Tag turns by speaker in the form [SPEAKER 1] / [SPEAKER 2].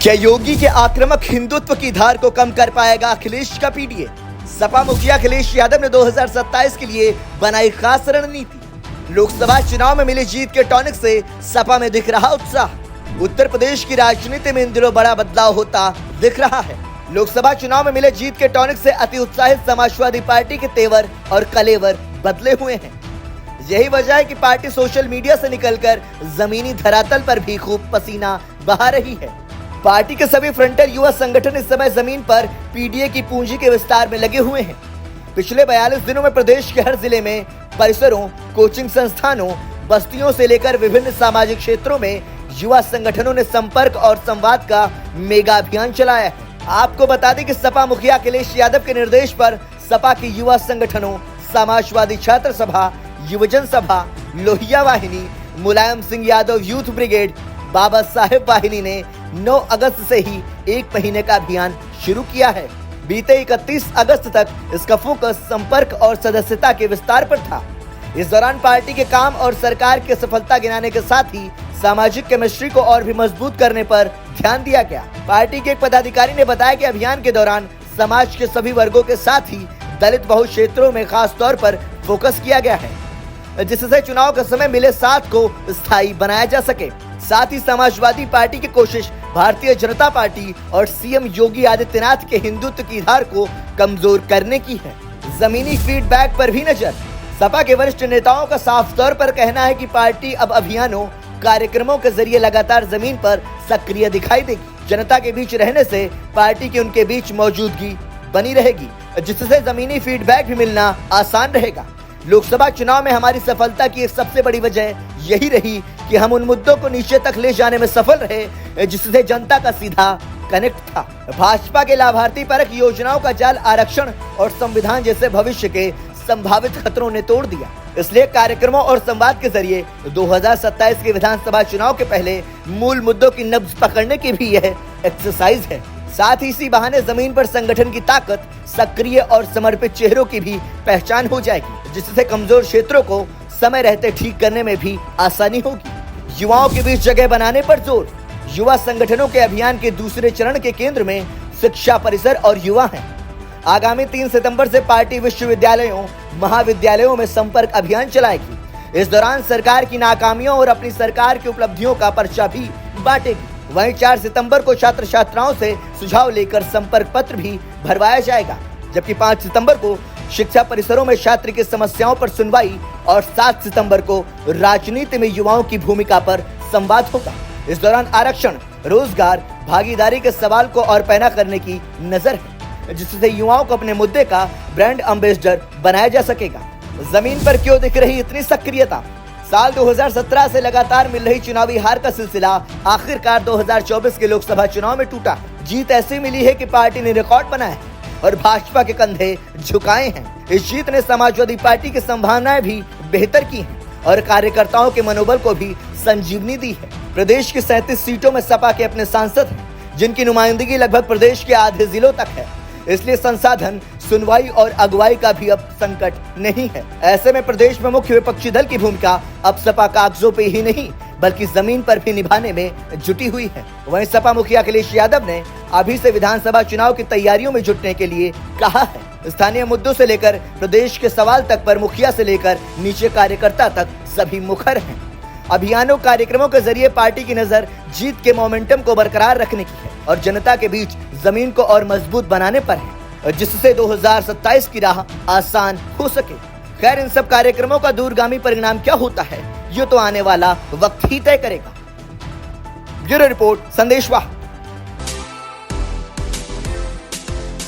[SPEAKER 1] क्या योगी के आक्रामक हिंदुत्व की धार को कम कर पाएगा अखिलेश का पीडीए? सपा मुखिया अखिलेश यादव ने 2027 के लिए बनाई खास रणनीति। लोकसभा चुनाव में मिली जीत के टॉनिक से सपा में दिख रहा उत्साह। उत्तर प्रदेश की राजनीति में इन दिनों बड़ा बदलाव होता दिख रहा है। लोकसभा चुनाव में मिले जीत के टॉनिक से अति उत्साहित समाजवादी पार्टी के तेवर और कलेवर बदले हुए हैं। यही वजह है कि पार्टी सोशल मीडिया से निकलकर जमीनी धरातल पर भी खूब पसीना बहा रही है। पार्टी के सभी फ्रंटल युवा संगठन इस समय जमीन पर पीडीए की पूंजी के विस्तार में लगे हुए हैं। पिछले 42 दिनों में प्रदेश के हर जिले में परिसरों, कोचिंग संस्थानों, बस्तियों से लेकर विभिन्न सामाजिक क्षेत्रों में युवा संगठनों ने संपर्क और संवाद का मेगा अभियान चलाया है। आपको बता दें कि सपा मुखिया अखिलेश यादव के निर्देश पर सपा के युवा संगठनों, समाजवादी छात्र सभा, युवजन सभा, लोहिया वाहिनी, मुलायम सिंह यादव यूथ ब्रिगेड, बाबा साहेब वाहिनी ने 9 अगस्त से ही 1 महीने का अभियान शुरू किया है। बीते 31 अगस्त तक इसका फोकस संपर्क और सदस्यता के विस्तार पर था। इस दौरान पार्टी के काम और सरकार की सफलता गिनाने के साथ ही सामाजिक केमिस्ट्री को और भी मजबूत करने पर ध्यान दिया गया। पार्टी के एक पदाधिकारी ने बताया कि अभियान के दौरान समाज के सभी वर्गों के साथ ही दलित बहुल क्षेत्रों में खास तौर पर फोकस किया गया है, जिससे चुनाव के समय मिले साथ को स्थायी बनाया जा सके। साथ ही समाजवादी पार्टी की कोशिश भारतीय जनता पार्टी और सीएम योगी आदित्यनाथ के हिंदुत्व की धार को कमजोर करने की है। जमीनी फीडबैक पर भी नजर। सपा के वरिष्ठ नेताओं का साफ तौर पर कहना है कि पार्टी अब अभियानों, कार्यक्रमों के जरिए लगातार जमीन पर सक्रिय दिखाई देगी। जनता के बीच रहने से पार्टी की उनके बीच मौजूदगी बनी रहेगी, जिससे जमीनी फीडबैक भी मिलना आसान रहेगा। लोकसभा चुनाव में हमारी सफलता की एक सबसे बड़ी वजह यही रही कि हम उन मुद्दों को नीचे तक ले जाने में सफल रहे जिससे जनता का सीधा कनेक्ट था। भाजपा के लाभार्थी परक योजनाओं का जाल आरक्षण और संविधान जैसे भविष्य के संभावित खतरों ने तोड़ दिया। इसलिए कार्यक्रमों और संवाद के जरिए 2027 के विधानसभा चुनाव के पहले मूल मुद्दों की नब्ज पकड़ने की भी यह एक्सरसाइज है। साथ ही इसी बहाने जमीन पर संगठन की ताकत, सक्रिय और समर्पित चेहरों की भी पहचान हो जाएगी, जिससे कमजोर क्षेत्रों को समय रहते ठीक करने में भी आसानी होगी। युवाओं के बीच जगह बनाने पर जोर। युवा संगठनों के अभियान के दूसरे चरण के केंद्र में शिक्षा परिसर और युवा हैं। आगामी 3 सितंबर से पार्टी विश्वविद्यालयों, महाविद्यालयों में संपर्क अभियान चलाएगी। इस दौरान सरकार की नाकामियों और अपनी सरकार की उपलब्धियों का पर्चा भी बांटेगी। वहीं 4 सितंबर को छात्र छात्राओं से सुझाव लेकर संपर्क पत्र भी भरवाया जाएगा, जबकि 5 सितंबर को शिक्षा परिसरों में छात्र की समस्याओं पर सुनवाई और 7 सितंबर को राजनीति में युवाओं की भूमिका पर संवाद होगा। इस दौरान आरक्षण, रोजगार, भागीदारी के सवाल को और पैना करने की नजर है, जिससे युवाओं को अपने मुद्दे का ब्रांड एम्बेसडर बनाया जा सकेगा। जमीन पर क्यों दिख रही इतनी सक्रियता? साल 2017 से लगातार मिल रही चुनावी हार का सिलसिला आखिरकार 2024 के लोकसभा चुनाव में टूटा। जीत ऐसी मिली है कि पार्टी ने रिकॉर्ड बनाया है और भाजपा के कंधे झुकाए हैं। इस जीत ने समाजवादी पार्टी की संभावनाएं भी बेहतर की हैं और कार्यकर्ताओं के मनोबल को भी संजीवनी दी है। प्रदेश की 37 सीटों में सपा के अपने सांसद हैं, जिनकी नुमाइंदगी लगभग प्रदेश के आधे जिलों तक है। इसलिए संसाधन, सुनवाई और अगुवाई का भी अब संकट नहीं है। ऐसे में प्रदेश में मुख्य विपक्षी दल की भूमिका अब सपा कागजों पे ही नहीं बल्कि जमीन पर भी निभाने में जुटी हुई है। वहीं सपा मुखिया अखिलेश यादव ने अभी से विधानसभा चुनाव की तैयारियों में जुटने के लिए कहा है। स्थानीय मुद्दों से लेकर प्रदेश के सवाल तक पर मुखिया से लेकर नीचे कार्यकर्ता तक सभी मुखर हैं। अभियानों, कार्यक्रमों के जरिए पार्टी की नजर जीत के मोमेंटम को बरकरार रखने की है और जनता के बीच जमीन को और मजबूत बनाने पर है, जिससे 2027 की राह आसान हो सके। खैर, इन सब कार्यक्रमों का दूरगामी परिणाम क्या होता है, ये तो आने वाला वक्त ही तय करेगा। Bureau report, संदेशवाहक।